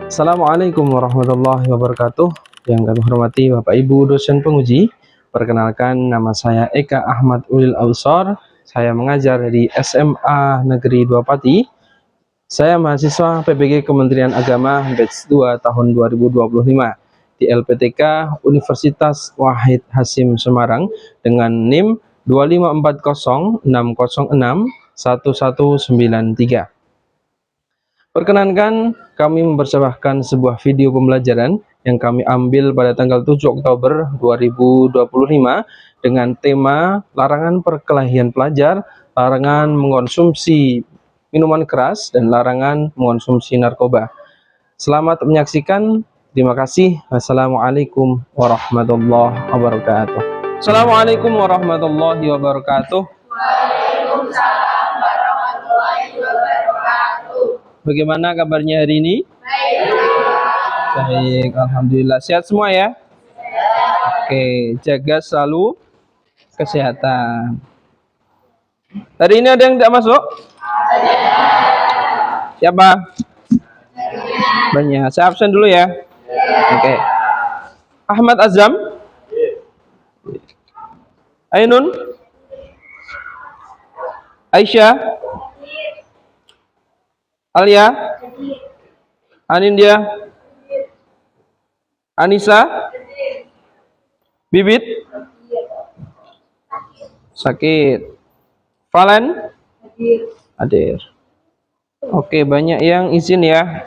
Assalamualaikum warahmatullahi wabarakatuh. Yang kami hormati Bapak Ibu dosen penguji. Perkenalkan, nama saya Eka Ahmad Ulil Ausor. Saya mengajar di SMA Negeri 2 Pati. Saya mahasiswa PBG Kementerian Agama batch 2 tahun 2025 di LPTK Universitas Wahid Hasim Semarang dengan NIM 25406061193. Perkenankan, kami mempersembahkan sebuah video pembelajaran yang kami ambil pada tanggal 7 Oktober 2025 dengan tema larangan perkelahian pelajar, larangan mengonsumsi minuman keras, dan larangan mengonsumsi narkoba. Selamat menyaksikan. Terima kasih. Wassalamualaikum warahmatullahi wabarakatuh. Assalamualaikum warahmatullahi wabarakatuh. Waalaikumsalam warahmatullahi wabarakatuh. Bagaimana kabarnya hari ini? Baik. Baik, alhamdulillah. Sehat semua ya? Oke, jaga selalu kesehatan. Hari ini ada yang tidak masuk? Siapa? Banyak. Saya absen dulu ya. Oke. Ahmad Azam? Ainun? Aisyah? Alia? Anindya? Anissa? Bibit? Sakit. Valen? Hadir. Oke, banyak yang izin ya.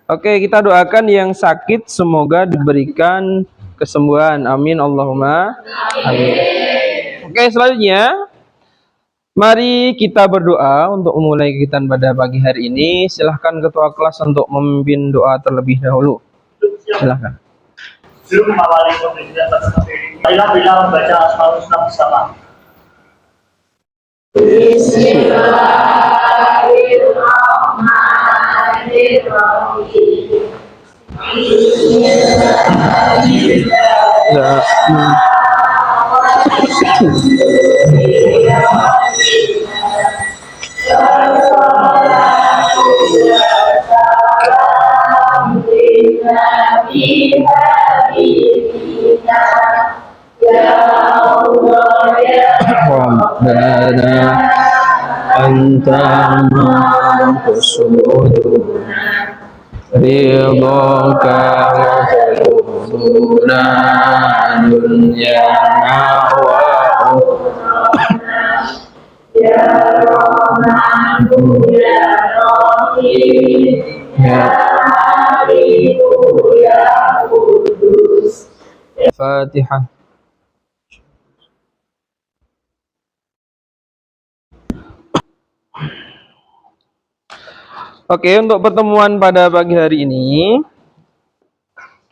Oke, kita doakan yang sakit semoga diberikan kesembuhan. Amin Allahumma amin. Oke, selanjutnya mari kita berdoa untuk memulai kegiatan pada pagi hari ini. Silahkan ketua kelas untuk memimpin doa terlebih dahulu. Silahkan. Sebelum mengawali pembelajaran tersebut, marilah bila membaca Asmaul Husna bersama. Bismillahirrahmanirrahim. Rabbana anta maqsuduna ridhaka wa dunya wa Ya Rahman ya Rahim ya Maliku ya Kudus. Fatihah. Oke, untuk pertemuan pada pagi hari ini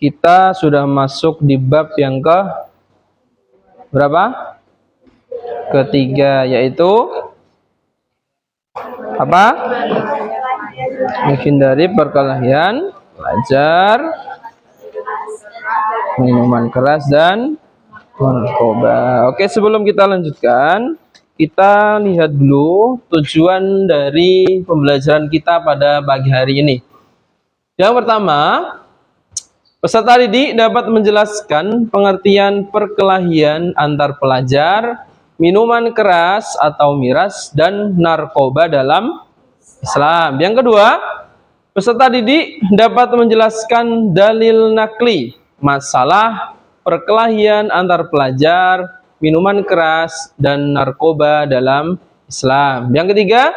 kita sudah masuk di bab yang ke berapa? Ketiga, yaitu apa? Menghindari perkelahian pelajar, minuman keras, dan narkoba. Oke, sebelum kita lanjutkan, kita lihat dulu tujuan dari pembelajaran kita pada pagi hari ini. Yang pertama, peserta didik dapat menjelaskan pengertian perkelahian antar pelajar, minuman keras atau miras, dan narkoba dalam Islam. Yang kedua, peserta didik dapat menjelaskan dalil nakli, masalah perkelahian antar pelajar, minuman keras, dan narkoba dalam Islam. Yang ketiga,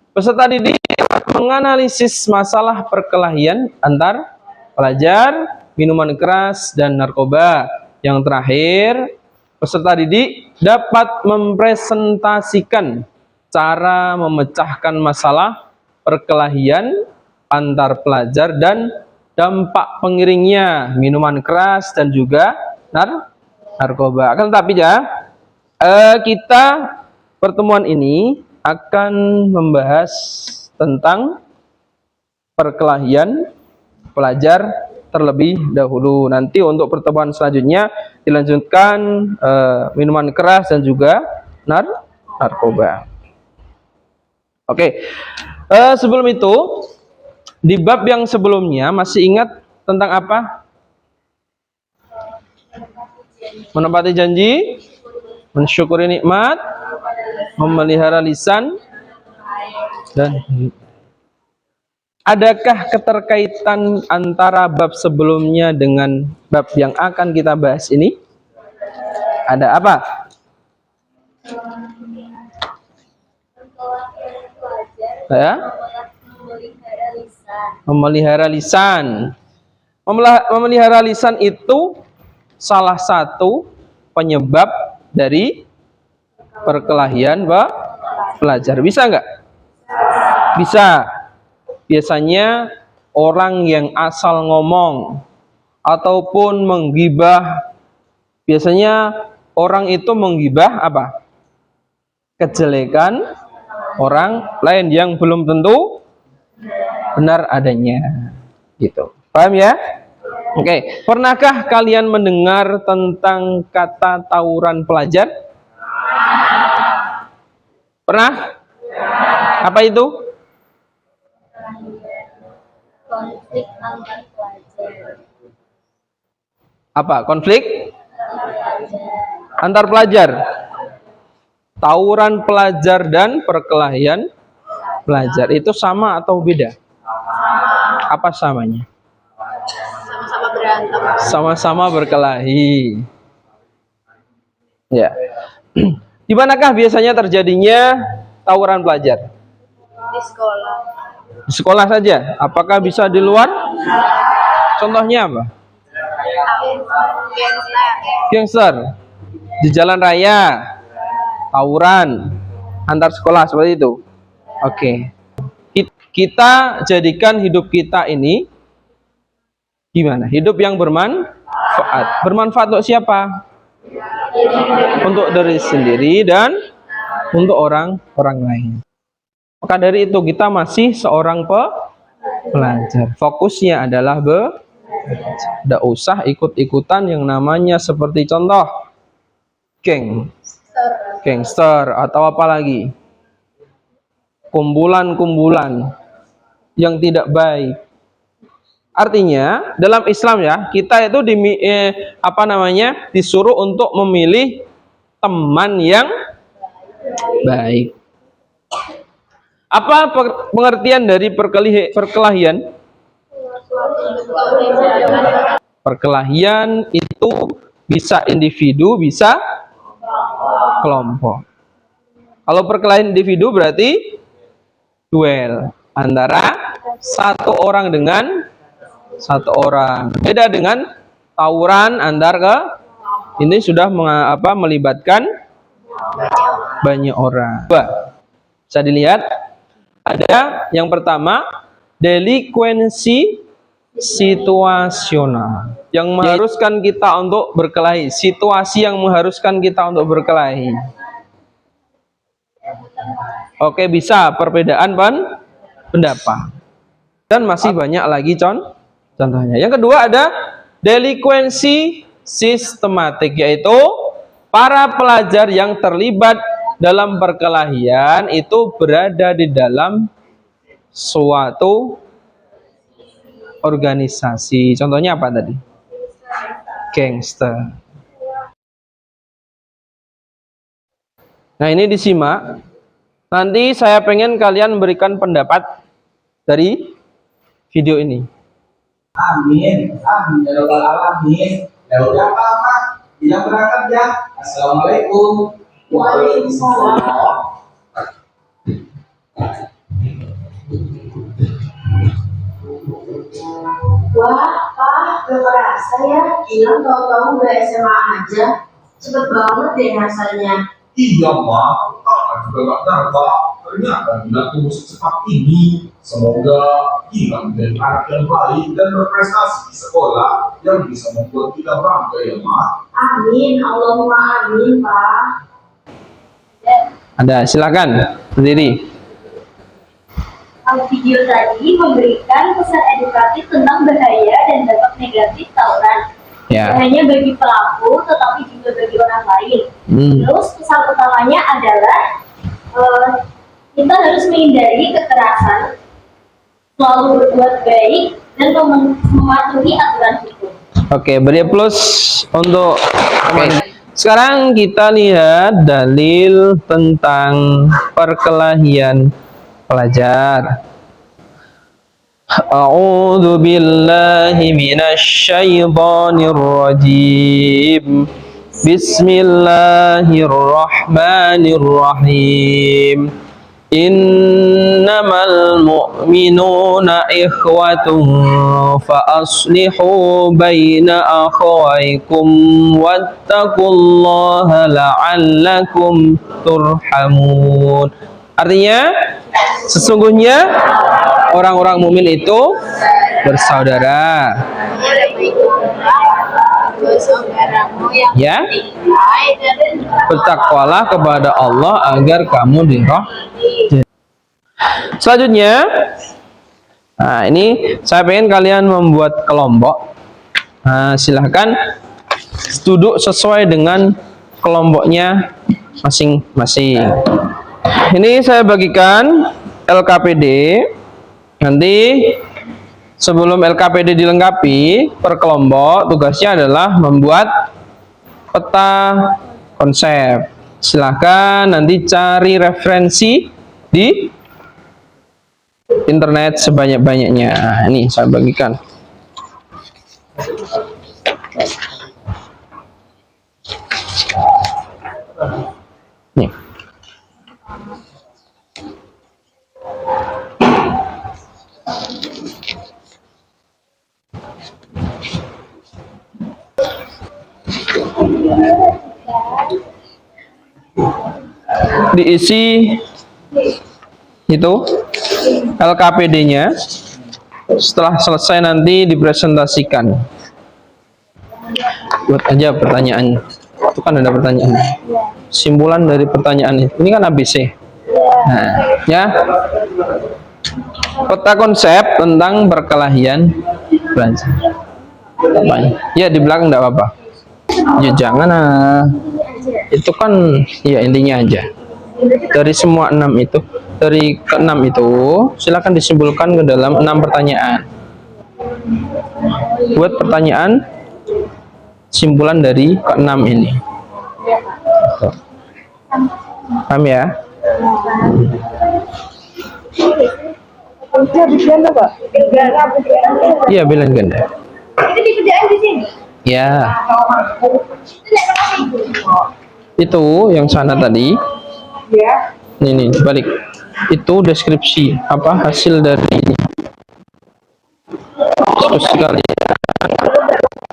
peserta didik dapat menganalisis masalah perkelahian antar pelajar, minuman keras, dan narkoba. Yang terakhir, peserta didik dapat mempresentasikan cara memecahkan masalah perkelahian antar pelajar dan dampak pengiringnya, minuman keras dan juga narkoba. Akan tetapi ya, kita pertemuan ini akan membahas tentang perkelahian pelajar terlebih dahulu. Nanti untuk pertemuan selanjutnya dilanjutkan minuman keras dan juga narkoba. Oke, sebelum itu Di bab yang sebelumnya masih ingat tentang apa? Menepati janji, mensyukuri nikmat, memelihara lisan, dan adakah keterkaitan antara bab sebelumnya dengan bab yang akan kita bahas ini? Ada apa? Ya? Memelihara lisan. Memelihara lisan itu salah satu penyebab dari perkelahian pelajar. Bisa nggak? Bisa. Biasanya orang yang asal ngomong ataupun menggibah, biasanya orang itu menggibah apa? Kejelekan orang lain yang belum tentu benar adanya. Gitu. Paham ya? Oke. Pernahkah kalian mendengar tentang kata tawuran pelajar? Pernah? Apa itu? Konflik antar pelajar. Apa? Konflik antar pelajar. Tawuran pelajar dan perkelahian pelajar itu sama atau beda? Apa samanya? Sama-sama berantem. Sama-sama berkelahi. Ya. Di manakah biasanya terjadinya tawuran pelajar? Di sekolah. Di sekolah saja? Apakah bisa di luar? Contohnya apa? Gangster. Di jalan raya. Tawuran antar sekolah seperti itu. Oke. Kita jadikan hidup kita ini gimana? Hidup yang bermanfaat. Bermanfaat untuk siapa? Untuk diri sendiri dan untuk orang lain. Maka dari itu kita masih seorang pelajar. Fokusnya adalah tidak usah ikut-ikutan yang namanya seperti contoh gangster atau apa lagi, kumpulan-kumpulan yang tidak baik. Artinya dalam Islam ya, kita itu disuruh untuk memilih teman yang baik. Apa pengertian dari perkelahian? Perkelahian itu bisa individu, bisa kelompok. Kalau perkelahian individu berarti duel antara satu orang dengan satu orang. Beda dengan tawuran ini sudah melibatkan banyak orang. Bisa dilihat ada yang pertama delinkuensi situasional yang mengharuskan kita untuk berkelahi, situasi yang mengharuskan kita untuk berkelahi. Oke, bisa perbedaan pendapat dan masih banyak lagi contohnya. Yang kedua ada delinkuensi sistematik, yaitu para pelajar yang terlibat dalam perkelahian itu berada di dalam suatu organisasi. Contohnya apa tadi? Gangster. Nah, ini disimak. Nanti saya pengen kalian memberikan pendapat dari video ini. Amin, amin ya rabbal alamin. Ya udah Pak, bilang berangkat ya. Assalamualaikum. Waalaikumsalam. Wah, Pak, gak kerasa ya. Bilang tahu-tahu udah SMA aja. Cepet banget deh rasanya. Iya Pak, kakak juga gak nyangka. Ternyata bilang tunggu secepat ini. Semoga kita menjadi anak yang baik dan berprestasi di sekolah yang bisa membuat kita bangga ya Mak. Amin, Allahumma amin, Pak. Ada, silakan berdiri. Video tadi memberikan pesan edukatif tentang bahaya dan dampak negatif tawuran. Ya. Hanya bagi pelaku, tetapi juga bagi orang lain. Terus pesan utamanya adalah kita harus menghindari kekerasan, selalu berbuat baik, dan mematuhi aturan hukum. Oke, beri plus untuk teman. Sekarang kita lihat dalil tentang perkelahian pelajar. A'udzu billahi minasy syaithanir rajim. Bismillahirrahmanirrahim. Innamal mu'minuna ikhwatun fa aslihu baina akhawaykum wattaqullaha la'allakum turhamun. Artinya, sesungguhnya orang-orang mukmin itu bersaudara. Ya, bertakwalah kepada Allah agar kamu dirahmati. Selanjutnya, nah ini saya pengen kalian membuat kelompok. Nah, silahkan duduk sesuai dengan kelompoknya masing-masing. Ini saya bagikan LKPD. Nanti sebelum LKPD dilengkapi per kelompok, tugasnya adalah membuat peta konsep. Silahkan nanti cari referensi di internet sebanyak-banyaknya. Nah, ini saya bagikan. Nih. Diisi itu LKPD-nya. Setelah selesai nanti dipresentasikan. Buat aja pertanyaan. Itu kan ada pertanyaan. Simpulan dari pertanyaan itu. Ini kan ABC. Nah, ya. Peta konsep tentang perkelahian pelajar. Ya, di belakang enggak apa-apa. Ya jangan itu kan ya intinya aja. Dari semua 6 itu, dari ke-6 itu silakan disimpulkan ke dalam 6 pertanyaan. Buat pertanyaan simpulan dari ke-6 ini. Paham ya? Iya, bilang ganda. Itu dikerjain di sini. Ya. Itu yang sana tadi. Ya. Nih, balik. Itu deskripsi apa hasil dari ini. Diskusi kali.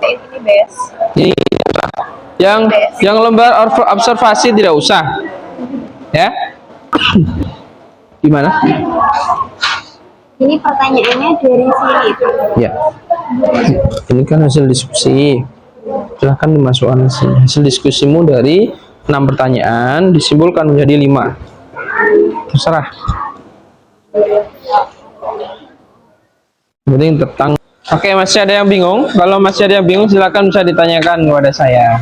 Ini bes. Ini yang lembar observasi tidak usah. Ya. Gimana? Ini pertanyaannya dari sini. Ya. Ini kan hasil diskusi. Silahkan dimasukkan hasil diskusimu dari 6 pertanyaan disimpulkan menjadi 5. Terserah. Penting tentang. Oke, masih ada yang bingung? Kalau masih ada yang bingung silakan bisa ditanyakan kepada saya.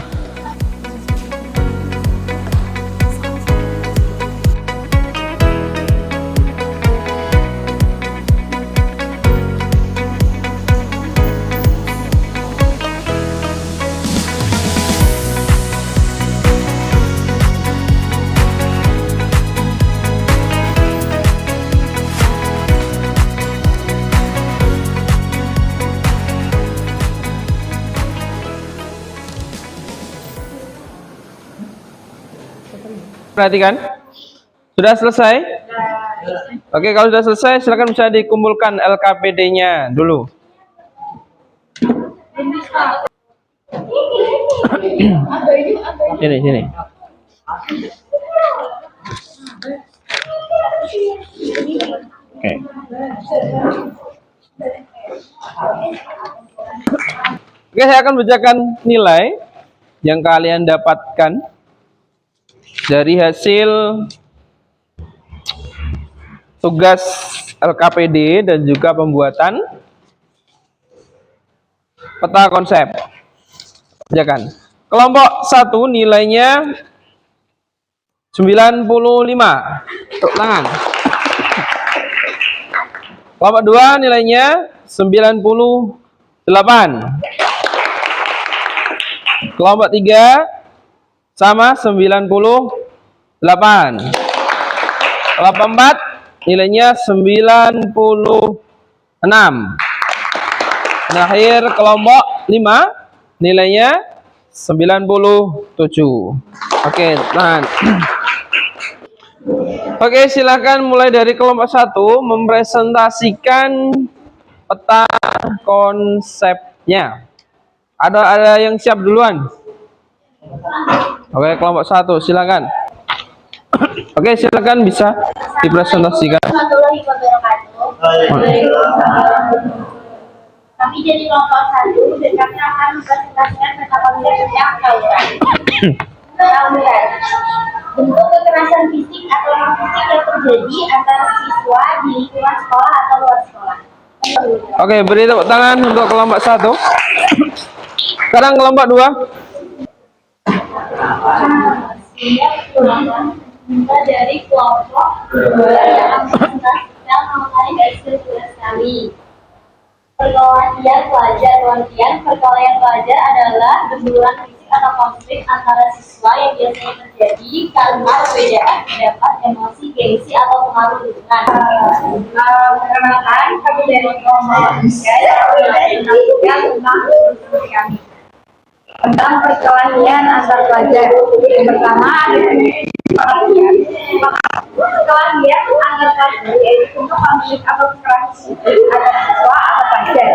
Perhatikan. Sudah selesai? Oke, kalau sudah selesai silakan bisa dikumpulkan LKPD-nya dulu. Sini. Oke. Oke, saya akan bacakan nilai yang kalian dapatkan dari hasil tugas LKPD dan juga pembuatan peta konsep. Bacakan. Kelompok 1 nilainya 95. Tepuk tangan. Kelompok 2 nilainya 98. Kelompok 3 sama 98. Kelompok 4 nilainya 96. Terakhir kelompok 5 nilainya 97. Oke, tahan. Oke, silakan mulai dari kelompok 1 mempresentasikan peta konsepnya. Ada yang siap duluan? Oke, kelompok 1 silakan. Oke, silakan bisa dipresentasikan. Warahmatullahi wabarakatuh. Kami dari kelompok 1 dan kami akan mempresentasikan peta konsep yang tawuran. Bentuk kekerasan fisik atau non fisik yang terjadi antara siswa di lingkungan sekolah atau luar sekolah. Oke, beri tepuk tangan untuk kelompok 1. Sekarang kelompok 2. Kita dari kelompok 2 yang mempresentasikan mengenai hasil tugas kami. Perkelahian pelajar adalah benturan fisik atau konflik antara siswa yang biasanya terjadi karena perbedaan pendapat, emosi, gengsi, atau pengaruh lingkungan. Perkenalkan, kami dari kelompok 3 yang tentang kami tentang perkelahian antar pelajar. Yang pertama perkelahian antar pelajar yaitu bentuk konflik atau kekerasan antara siswa atau pelajar.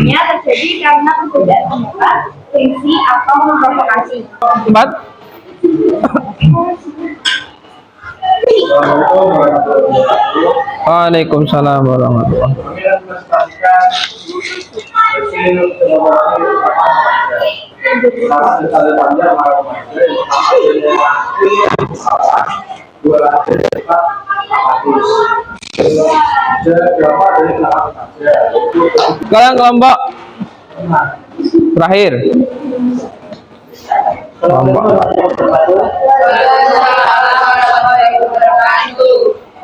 Biasanya terjadi karena perbedaan pendapat, gengsi, atau memprovokasi. 4. Waalaikumsalam warahmatullahi wabarakatuh. Sekarang kelompok terakhir.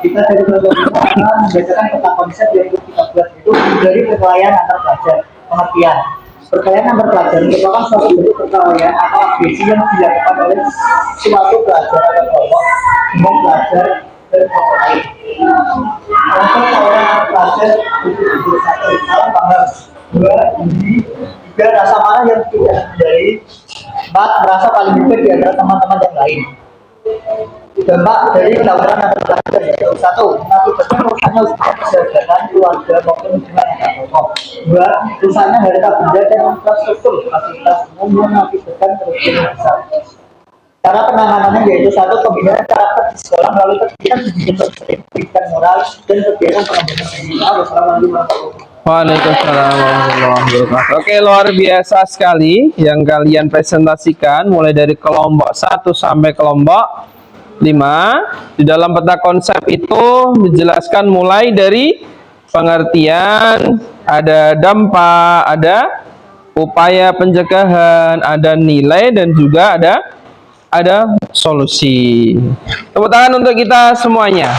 Kita dari kelompok membacakan peta konsep yang kita buat itu dari perkelahian antar pelajar. Pengertian perkelahian antar pelajar merupakan suatu bentuk perkelahian atau agresi yang dilakukan oleh suatu pelajar atau kelompok dengan pelajar dan kelompok lain. Konsep perkelahian antar pelajar itu satu paham, 2 indi, 3 rasa marah yang tidak dari 4 merasa paling hebat di antara teman-teman yang lain. Dampak dari tawuran antar pelajar yaitu 1. Mengakibatkan rusaknya hubungan persahabatan keluarga maupun hubungan antar kelompok. 2. Rusaknya harta benda dan infrastruktur fasilitas umum yang mengakibatkan kerugian besar. Cara penanganannya yaitu 1. Pembinaan karakter di sekolah melalui pendidikan pendidikan moral dan kegiatan pengembangan sosial. Wassalamualaikum warahmatullahi wabarakatuh. Waalaikumsalam warahmatullahi wabarakatuh. Oke, luar biasa sekali yang kalian presentasikan mulai dari kelompok 1 sampai kelompok 5. Di dalam peta konsep itu dijelaskan mulai dari pengertian, ada dampak, ada upaya pencegahan, ada nilai, dan juga ada solusi. Tepuk tangan untuk kita semuanya.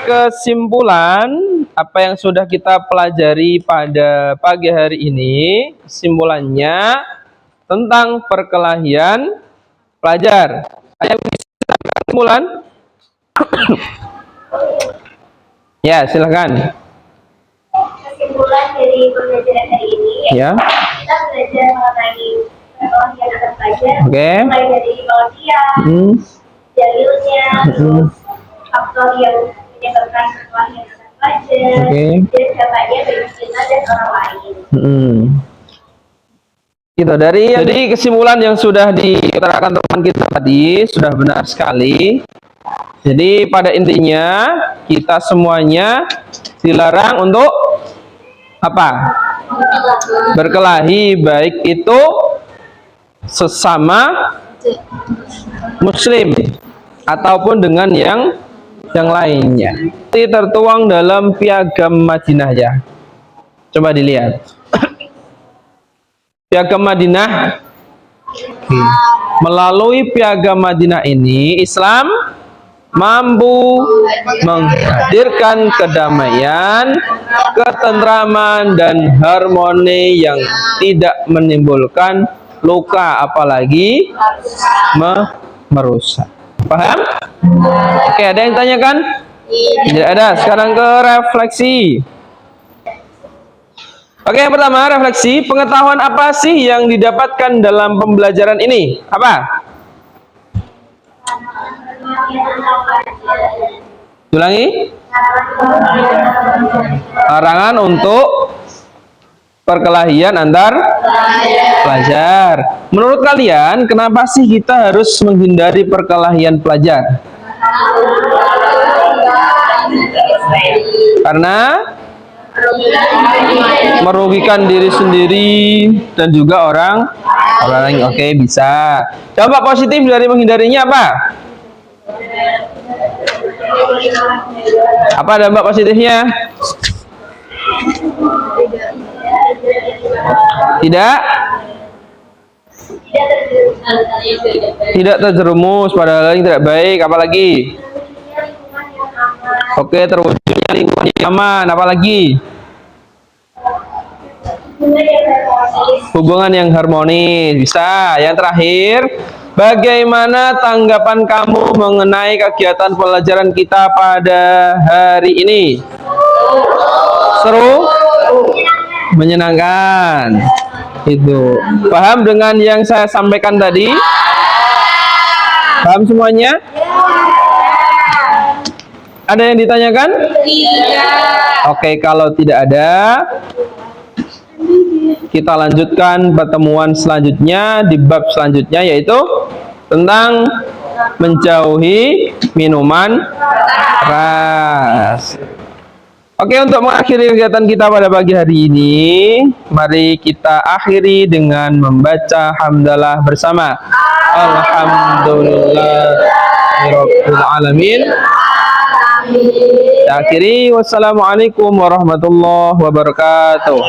Kesimpulan apa yang sudah kita pelajari pada pagi hari ini, kesimpulannya tentang perkelahian pelajar. Ada yang bisa kesimpulan? Ya, silakan. Kesimpulan dari pembelajaran hari ini Ya. kita belajar mengenai perkelahian antar pelajar, Oke. mulai dari pengertian, dalilnya, faktor yang menyebabkan perkelahian antar pelajar, Oke. dan dampaknya bagi kita dan orang lain. Gitu, jadi kesimpulan yang sudah diutarakan teman kita tadi sudah benar sekali. Jadi pada intinya kita semuanya dilarang untuk apa? Berkelahi, baik itu sesama muslim ataupun dengan yang lainnya. Ini tertuang dalam Piagam Madinah ya. Coba dilihat. Piagam Madinah. Melalui Piagam Madinah ini Islam mampu menghadirkan kedamaian, ketentraman, dan harmoni yang tidak menimbulkan luka, apalagi merusak. Paham? Oke, ada yang tanyakan? Tidak ada. Sekarang ke refleksi. Oke, yang pertama refleksi. Pengetahuan apa sih yang didapatkan dalam pembelajaran ini? Apa? Ulangi. Larangan untuk perkelahian antar pelajar. Menurut kalian, kenapa sih kita harus menghindari perkelahian pelajar? Karena merugikan diri sendiri dan juga orang lain. Oke, bisa. Dampak positif dari menghindarinya apa? Apa dampak positifnya? Tidak terjerumus pada hal yang tidak baik. Apalagi? Oke, terwujudnya lingkungan yang aman. Apalagi? Hubungan yang harmonis. Bisa. Yang terakhir, bagaimana tanggapan kamu mengenai kegiatan pelajaran kita pada hari ini? Seru? Menyenangkan. Itu. Paham dengan yang saya sampaikan tadi? Paham semuanya? Ada yang ditanyakan? Tidak. Oke, kalau tidak ada, kita lanjutkan pertemuan selanjutnya di bab selanjutnya, yaitu tentang menjauhi minuman keras. Oke, untuk mengakhiri kegiatan kita pada pagi hari ini, mari kita akhiri dengan membaca hamdalah bersama. Alhamdulillahirabbil alamin. Akhiri, wassalamualaikum warahmatullahi wabarakatuh.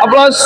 Aplaus.